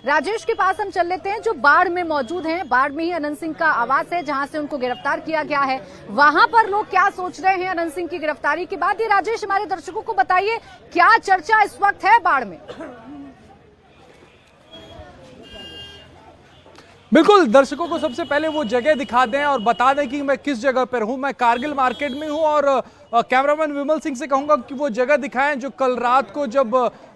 राजेश के पास हम चल लेते हैं, जो बाढ़ में मौजूद हैं। बाढ़ में ही अनंत सिंह का आवास है, जहां से उनको गिरफ्तार किया गया है। वहां पर लोग क्या सोच रहे हैं अनंत सिंह की गिरफ्तारी के बाद? ये राजेश हमारे दर्शकों को बताइए, क्या चर्चा इस वक्त है बाढ़ में? बिल्कुल, दर्शकों को सबसे पहले वो जगह दिखा दें और बता दें कि मैं किस जगह पर हूं। मैं कारगिल मार्केट में हूं और कैमरामैन विमल सिंह से कहूंगा कि वो जगह दिखाएं जो कल रात को जब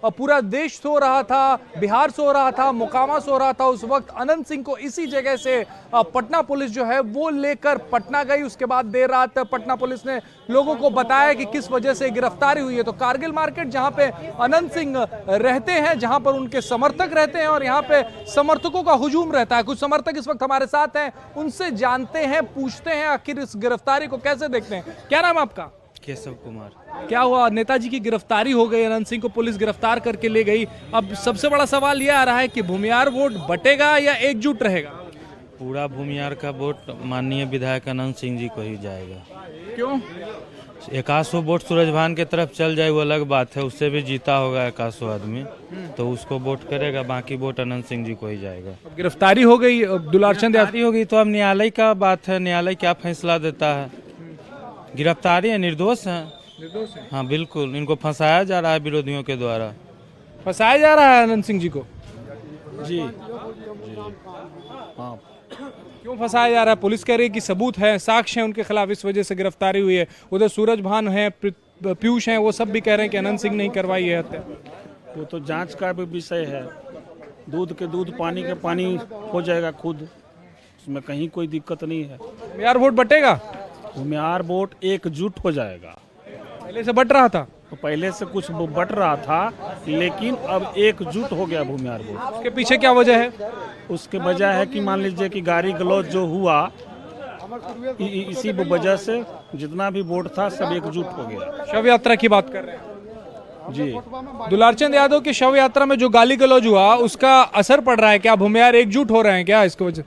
पूरा देश सो रहा था, बिहार सो रहा था, मोकामा सो रहा था, उस वक्त अनंत सिंह को इसी जगह से पटना पुलिस जो है वो लेकर पटना गई। उसके बाद देर रात पटना पुलिस ने लोगों को बताया कि किस वजह से गिरफ्तारी हुई है। तो कारगिल मार्केट जहां पे अनंत सिंह रहते हैं, जहां पर उनके समर्थक रहते हैं और यहाँ पे समर्थकों का हुजूम रहता है। कुछ समर्थक इस वक्त हमारे साथ हैं, उनसे जानते हैं, पूछते हैं आखिर इस गिरफ्तारी को कैसे देखते हैं। क्या नाम है आपका? केशव कुमार। क्या हुआ? नेताजी की गिरफ्तारी हो गई, अनंत सिंह को पुलिस गिरफ्तार करके ले गई। अब सबसे बड़ा सवाल यह आ रहा है कि भूमिहार वोट बटेगा या एकजुट रहेगा? पूरा भूमिहार का वोट माननीय विधायक अनंत सिंह जी को ही जाएगा। क्यों? 100 वोट सूरजभान की तरफ चल जाए वो अलग बात है, उससे भी जीता होगा 100 आदमी, तो उसको वोट करेगा, बाकी वोट अनंत सिंह जी को ही जाएगा। गिरफ्तारी हो गई, दुलारचंद यादव होगी तो अब न्यायालय का बात है, न्यायालय क्या फैसला देता है। गिरफ्तारी है, निर्दोष है। निर्दोष है? हाँ बिल्कुल, इनको फंसाया जा रहा है विरोधियों के द्वारा। फंसाया जा रहा है अनंत सिंह जी को? जी हाँ, क्यों फंसाया जा रहा है? पुलिस कह रही है कि सबूत है, साक्ष्य है उनके खिलाफ, इस वजह से गिरफ्तारी हुई है। उधर सूरजभान है, पीयूष हैं, वो सब भी कह रहे हैं कि अनंत सिंह नहीं करवाई है हत्या। वो तो जांच का भी विषय है। दूध के दूध, पानी के पानी हो जाएगा खुद, उसमें कहीं कोई दिक्कत नहीं है। यार वोट बटेगा? भूमिहार वोट एकजुट हो जाएगा। पहले से बट रहा था? तो पहले से कुछ बट रहा था, लेकिन अब एकजुट हो गया भूमिहार वोट। उसके पीछे क्या वजह है? उसके वजह है कि मान लीजिए कि गाड़ी गलौज जो हुआ, इसी वजह से जितना भी वोट था सब एकजुट हो गया। शव यात्रा की बात कर रहे हैं जी। दुलारचंद यादव की शव यात्रा में जो गाली गलौज हुआ, उसका असर पड़ रहा है क्या? भूमिहार एकजुट हो रहे हैं क्या इसकी वजह?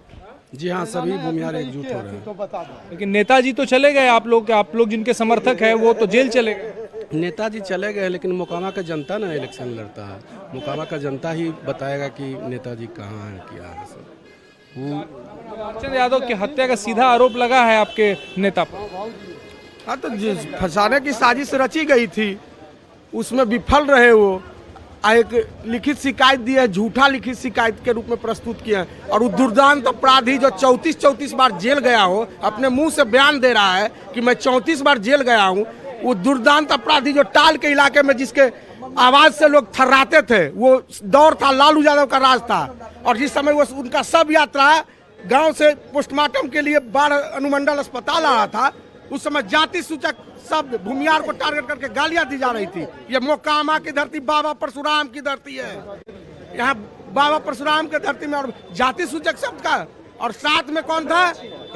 जी हाँ, सभी भूमिहार एकजुट हो रहे हैं। लेकिन नेताजी तो चले गए, आप लोग जिनके समर्थक हैं वो तो जेल चले गए। नेताजी चले गए, लेकिन मोकामा का जनता ना इलेक्शन लड़ता है। मोकामा का जनता ही बताएगा कि नेताजी कहाँ हैं, क्या है सब। दुलारचंद यादव की हत्या का सीधा आरोप लगा है आपके नेता पर। हाँ, तो फंसाने की साजिश रची गई थी, उसमें विफल रहे वो। एक लिखित शिकायत दी है, झूठा लिखित शिकायत के रूप में प्रस्तुत किया है। और वो दुर्दांत अपराधी जो 34 बार जेल गया हो, अपने मुंह से बयान दे रहा है कि मैं 34 बार जेल गया हूँ। वो दुर्दांत अपराधी जो टाल के इलाके में जिसके आवाज से लोग थर्राते थे, वो दौर था, लालू यादव का राज था। और जिस समय वो उनका शव यात्रा गांव से पोस्टमार्टम के लिए बाढ़ अनुमंडल अस्पताल आ रहा था, उस समय जाति सूचक शब्द भूमिहार को टारगेट करके गालियां दी जा रही थी। ये मोकामा की धरती बाबा परशुराम की धरती है। यहाँ बाबा परशुराम की धरती में और जाति सूचक शब्द का, और साथ में कौन था?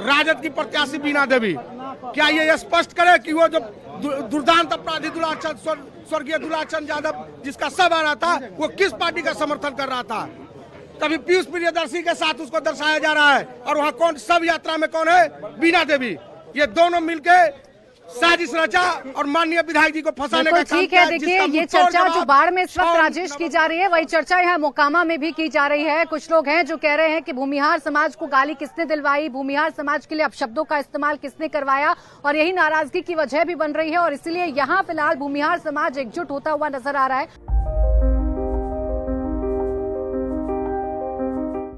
राजद की प्रत्याशी बीना देवी। क्या ये स्पष्ट करे कि वो जो दुर्दांत अपराधी स्वर्गीय दुलारचंद यादव जिसका शव आ रहा था, वो किस पार्टी का समर्थन कर रहा था? तभी पीयूष प्रियदर्शी के साथ उसको दर्शाया जा रहा है। और वहाँ कौन शव यात्रा में कौन है? बीना देवी। ये दोनों मिलके साजिश रचा और माननीय विधायक जी को फंसाने का काम ठीक है। देखिए, ये चर्चा जो बाढ़ में इस वक्त राजेश की जा रही है, वही चर्चा यहाँ मोकामा में भी की जा रही है। कुछ लोग हैं जो कह रहे हैं कि भूमिहार समाज को गाली किसने दिलवाई, भूमिहार समाज के लिए अपशब्दों का इस्तेमाल किसने करवाया, और यही नाराजगी की वजह भी बन रही है। और इसीलिए यहाँ फिलहाल भूमिहार समाज एकजुट होता हुआ नजर आ रहा है।